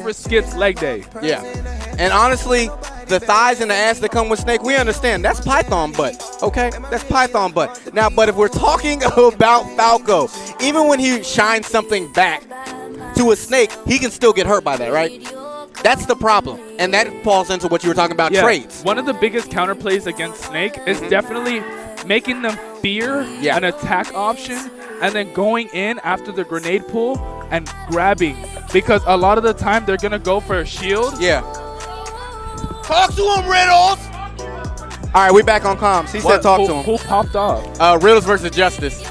for Skip's leg day. Yeah. And honestly, the thighs and the ass that come with Snake, we understand. That's Python butt, okay? That's Python butt. Now, but if we're talking about Falco, even when he shines something back to a Snake, he can still get hurt by that, right? That's the problem. And that falls into what you were talking about, trades. One of the biggest counterplays against Snake is definitely making them fear an attack option and then going in after the grenade pull and grabbing. Because a lot of the time, they're going to go for a shield. Yeah. Talk to him, Riddles! All right, we back on comms. He said talk to him. Who popped off? Riddles versus Justice.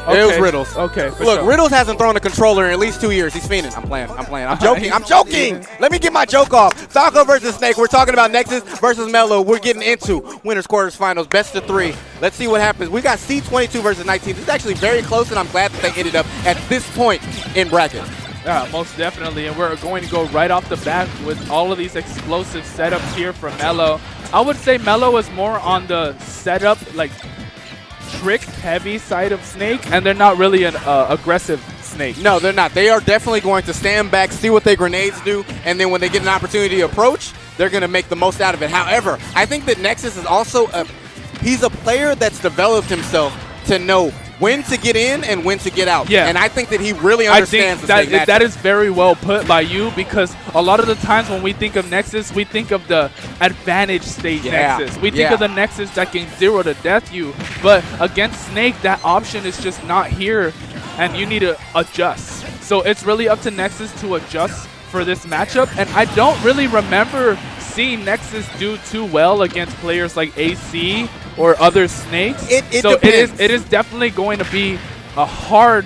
Okay. It was Riddles. Okay, Look, sure. Riddles hasn't thrown a controller in at least 2 years. He's fiending. I'm playing. I'm joking. I'm joking. Let me get my joke off. Falco versus Snake. We're talking about Nexus versus Melo. We're getting into winners, quarters, finals, best of 3. Let's see what happens. We got C22 versus 19. This is actually very close, and I'm glad that they ended up at this point in bracket. Yeah, most definitely. And we're going to go right off the bat with all of these explosive setups here from Melo. I would say Melo is more on the setup, like, trick-heavy side of Snake, and they're not really an aggressive Snake. No, they're not. They are definitely going to stand back, see what their grenades do, and then when they get an opportunity to approach, they're going to make the most out of it. However, I think that Nexus is also he's a player that's developed himself to know when to get in and when to get out. Yeah. And I think that he really understands the Snake matchup. That is very well put by you, because a lot of the times when we think of Nexus, we think of the advantage state Nexus. We think of the Nexus that can 0 to death you. But against Snake, that option is just not here, and you need to adjust. So it's really up to Nexus to adjust for this matchup. And I don't really remember seeing Nexus do too well against players like AC or other Snakes. It is definitely going to be a hard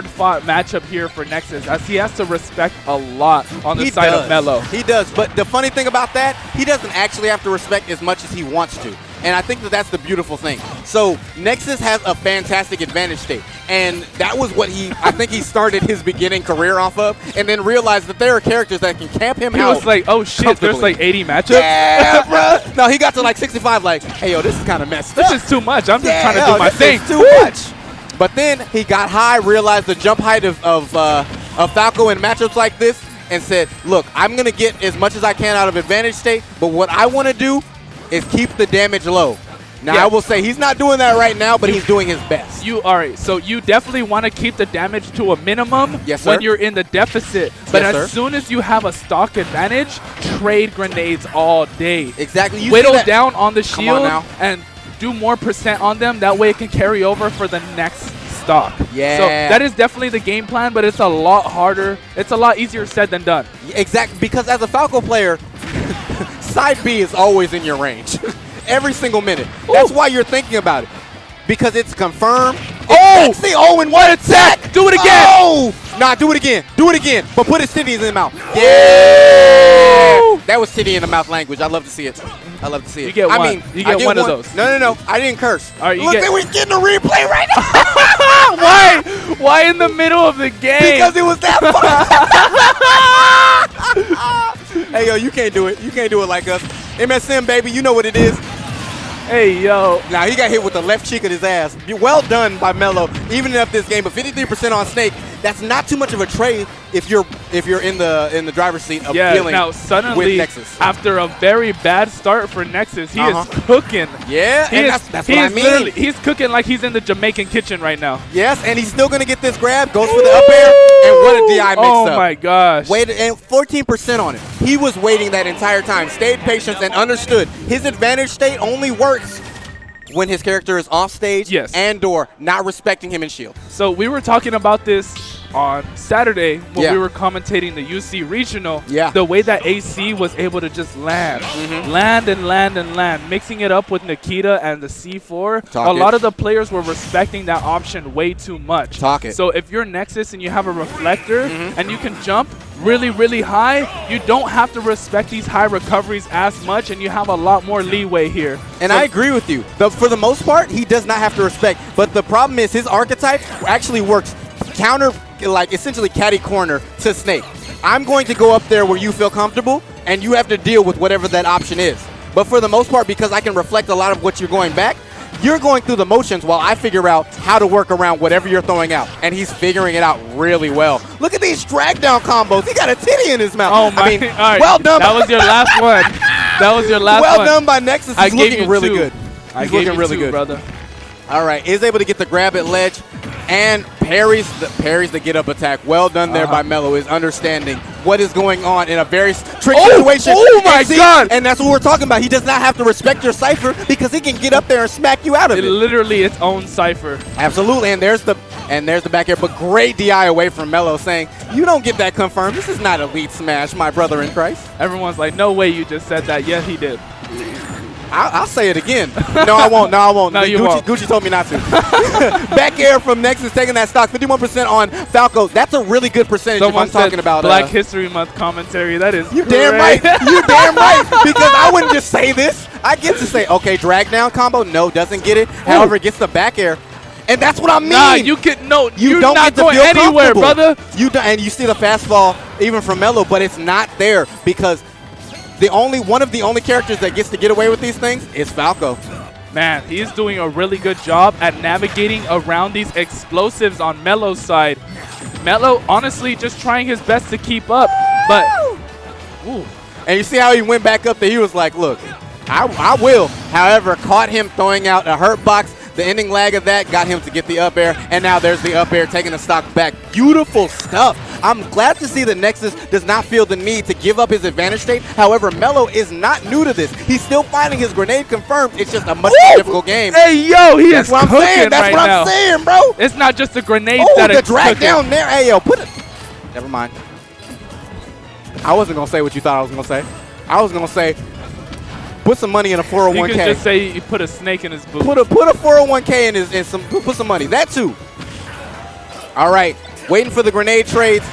fought matchup here for Nexus, as he has to respect a lot on the side of Melo. He does, but the funny thing about that, he doesn't actually have to respect as much as he wants to. And I think that that's the beautiful thing. So Nexus has a fantastic advantage state. And that was what I think he started his beginning career off of, and then realized that there are characters that can camp him out. He was like, oh shit, there's like 80 matchups? Yeah, bro. No, he got to like 65 like, hey, yo, this is kind of messed up. This is too much. I'm just trying to do my thing. This is too much. But then he got high, realized the jump height of Falco in matchups like this, and said, look, I'm going to get as much as I can out of advantage state, but what I want to do is keep the damage low. Now, I will say he's not doing that right now, but he's doing his best. All right, so you definitely want to keep the damage to a minimum when you're in the deficit. But as soon as you have a stock advantage, trade grenades all day. Exactly. Whittle down on the shield and do more % on them. That way it can carry over for the next stock. Yeah. So that is definitely the game plan, but it's a lot harder. It's a lot easier said than done. Exactly, because as a Falco player, side B is always in your range. Every single minute. Ooh. That's why you're thinking about it. Because it's confirmed. Oh! Sexy. Oh, and what attack! Do it again! Oh! Nah, do it again. Do it again. But put his titties in the mouth. Yeah! Ooh. That was titty in the mouth language. I love to see it. I love to see it. You get one. You get one of those. No. I didn't curse. All right, look, we're getting a replay right now. Why? Why in the middle of the game? Because it was that fun. Hey, yo, you can't do it. You can't do it like us. MSM, baby, you know what it is. Hey, yo. Now, he got hit with the left cheek of his ass. Well done by Melo, evening up this game. But 53% on Snake, that's not too much of a trade if you're in the driver's seat of dealing now suddenly, with Nexus. After a very bad start for Nexus, he is cooking. Yeah, that's what I mean. He's cooking like he's in the Jamaican kitchen right now. Yes, and he's still going to get this grab. Goes for the up air, and what a DI mix-up. Oh, my gosh. Waited, and 14% on it. He was waiting that entire time, stayed patient, and understood his advantage state only works when his character is off stage and or not respecting him in shield. So we were talking about this on Saturday when we were commentating the UC Regional. The way that AC was able to just land, land and land and land, mixing it up with Nikita and the C4. A lot of the players were respecting that option way too much. So if you're Nexus and you have a reflector and you can jump really, really high, you don't have to respect these high recoveries as much, and you have a lot more leeway here. And I agree with you. For the most part, he does not have to respect. But the problem is his archetype actually works counter, like essentially catty corner to Snake. I'm going to go up there where you feel comfortable, and you have to deal with whatever that option is. But for the most part, because I can reflect a lot of what you're going back, You're going through the motions while I figure out how to work around whatever you're throwing out. And he's figuring it out really well. Look at these drag down combos. He got a titty in his mouth. Oh my! I mean, all right. well done. That was your last one. That was your last one. Well done by Nexus. He's looking really good. He's looking really good, brother. All right, is able to get the grab at ledge and parries the get up attack. Well done there by Melo, is understanding what is going on in a very tricky situation. Oh my God! And that's what we're talking about. He does not have to respect your cypher because he can get up there and smack you out of it. Literally its own cypher. Absolutely, and there's the back air, but great DI away from Melo, saying, you don't get that confirmed. This is not Elite Smash, my brother in Christ. Everyone's like, no way you just said that. Yeah, he did. I'll say it again. No, I won't. No, I won't. No, you won't. Gucci told me not to. Back air from Nexus, taking that stock. 51% on Falco. That's a really good percentage. Someone if I'm talking about Black History Month commentary. That is you damn right. You damn right. Because I wouldn't just say this. I get to say, okay, drag down combo. No, doesn't get it. However, it gets the back air. And that's what I mean. Nah, you can you're don't not get to going feel anywhere, brother. And you see the fast fall even from Melo, but it's not there because one of the only characters that gets to get away with these things is Falco. Man, he's doing a really good job at navigating around these explosives on Melo's side. Melo, honestly, just trying his best to keep up, but ooh. And you see how he went back up there. He was like, look, I will. However, caught him throwing out a hurt box. The ending lag of that got him to get the up air, and now there's the up air taking the stock back. Beautiful stuff. I'm glad to see that Nexus does not feel the need to give up his advantage state. However, Melo is not new to this. He's still finding his grenade confirmed. It's just a much more difficult game. Hey, yo, he is cooking right now. That's what I'm saying, bro. It's not just the grenades that it's the drag cooking. down there. Hey, yo, put it. Never mind. I wasn't going to say what you thought I was going to say. I was going to say, put some money in a 401k. You could just say you put a snake in his boot. Put a 401k in his put some money. That too. All right, waiting for the grenade trades,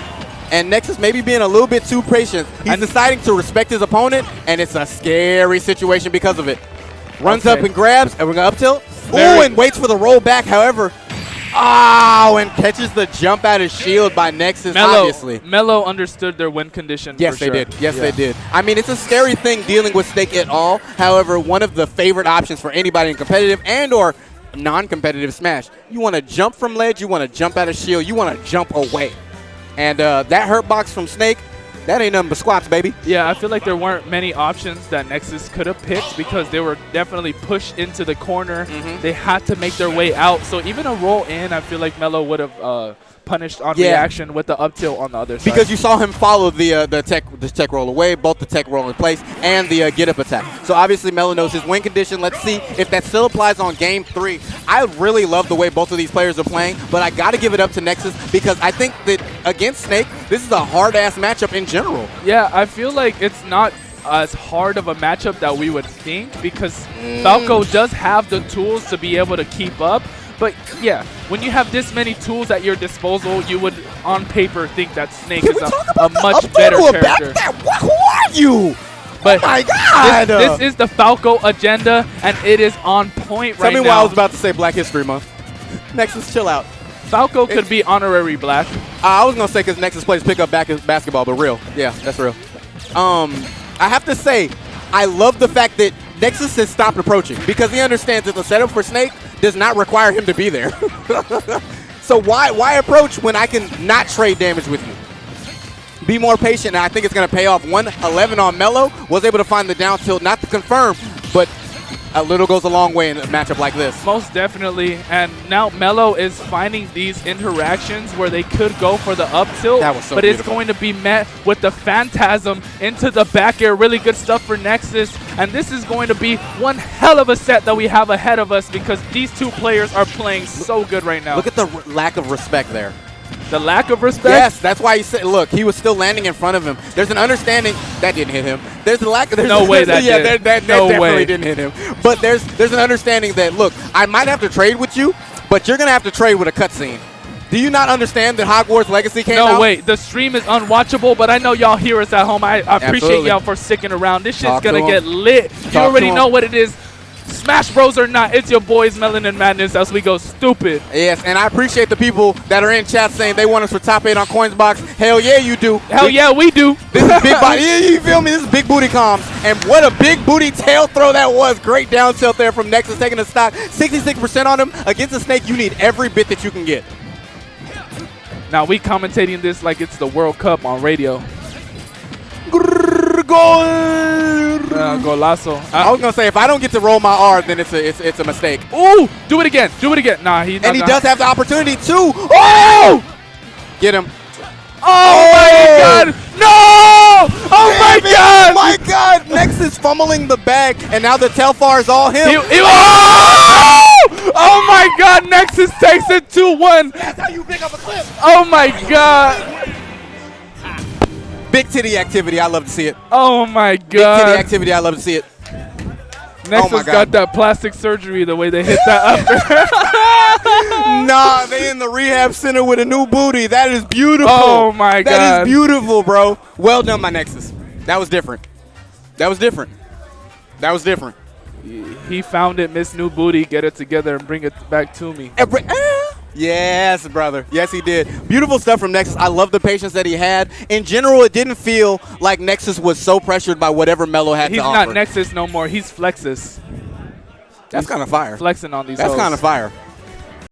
and Nexus maybe being a little bit too patient. He's deciding to respect his opponent, and it's a scary situation because of it. Runs up and grabs, and we're gonna up tilt. Ooh, and waits for the roll back. However, and catches the jump out of shield by Nexus, obviously. Melo understood their win condition. Yes, for they did. Yes, they did. I mean, it's a scary thing dealing with Snake at all. However, one of the favorite options for anybody in competitive and or non-competitive Smash. You want to jump from ledge, you want to jump out of shield, you want to jump away. And that hurt box from Snake, that ain't nothing but squats, baby. Yeah, I feel like there weren't many options that Nexus could have picked because they were definitely pushed into the corner. They had to make their way out. So even a roll in, I feel like Melo would have punished on reaction with the up tilt on the other side. Because you saw him follow the tech roll away, both the tech roll in place and the get up attack. So obviously Melo knows his win condition. Let's see if that still applies on game 3. I really love the way both of these players are playing, but I got to give it up to Nexus because I think that against Snake, this is a hard-ass matchup in general. Yeah, I feel like it's not as hard of a matchup that we would think because Falco does have the tools to be able to keep up. But yeah, when you have this many tools at your disposal, you would, on paper, think that Snake is a much better character. Who are you? But oh my God! This is the Falco agenda, and it is on point right now. Tell me why I was about to say Black History Month. Nexus, chill out. Falco could be honorary black. I was going to say because Nexus plays pickup basketball, but real. Yeah, that's real. I have to say, I love the fact that Nexus has stopped approaching because he understands that the setup for Snake does not require him to be there. So why approach when I can not trade damage with you? Be more patient, and I think it's going to pay off. 111 on Melo, was able to find the down tilt, not to confirm, but a little goes a long way in a matchup like this. Most definitely, and now Melo is finding these interactions where they could go for the up tilt, but it's going to be met with the Phantasm into the back air. Really good stuff for Nexus, and this is going to be one hell of a set that we have ahead of us because these two players are playing so good right now. Look at the lack of respect there. The lack of respect? Yes, that's why he said, look, he was still landing in front of him. There's an understanding that didn't hit him. There's a lack of no way that did. That definitely didn't hit him. But there's an understanding that, look, I might have to trade with you, but you're going to have to trade with a cutscene. Do you not understand that Hogwarts Legacy came out? No, wait. The stream is unwatchable, but I know y'all hear us at home. I appreciate y'all for sticking around. This shit's going to get lit. You already know what it is. Smash Bros or not, it's your boys Melanin Madness as we go stupid. Yes, and I appreciate the people that are in chat saying they want us for top 8 on Coinsbox. Hell yeah, you do. Hell yeah, we do. This is big body. Yeah, you feel me? This is big booty comms. And what a big booty tail throw that was. Great down tilt there from Nexus taking a stock. 66% on him. Against a Snake, you need every bit that you can get. Now we commentating this like it's the World Cup on radio. Golazo. I was gonna say if I don't get to roll my R, then it's a mistake. Ooh, do it again. Do it again. Nah, he does have the opportunity too. Oh! Get him. Oh my God! No! Oh my God! My God! Nexus fumbling the bag, and now the Telfar is all him. Oh my God! Nexus takes it 2-1. That's how you pick up a clip. Oh my God! Big titty activity. I love to see it. Oh my God! Big titty activity. I love to see it. Nexus got that plastic surgery the way they hit that up. Nah, they in the rehab center with a new booty. That is beautiful. Oh my God. That is beautiful, bro. Well done, my Nexus. That was different. That was different. That was different. He found it, Miss New Booty. Get it together and bring it back to me. Yes, brother. Yes, he did. Beautiful stuff from Nexus. I love the patience that he had. In general, it didn't feel like Nexus was so pressured by whatever Melo had to offer. He's not Nexus no more. He's Flexus. That's kind of fire. Flexing on these That's kind of fire.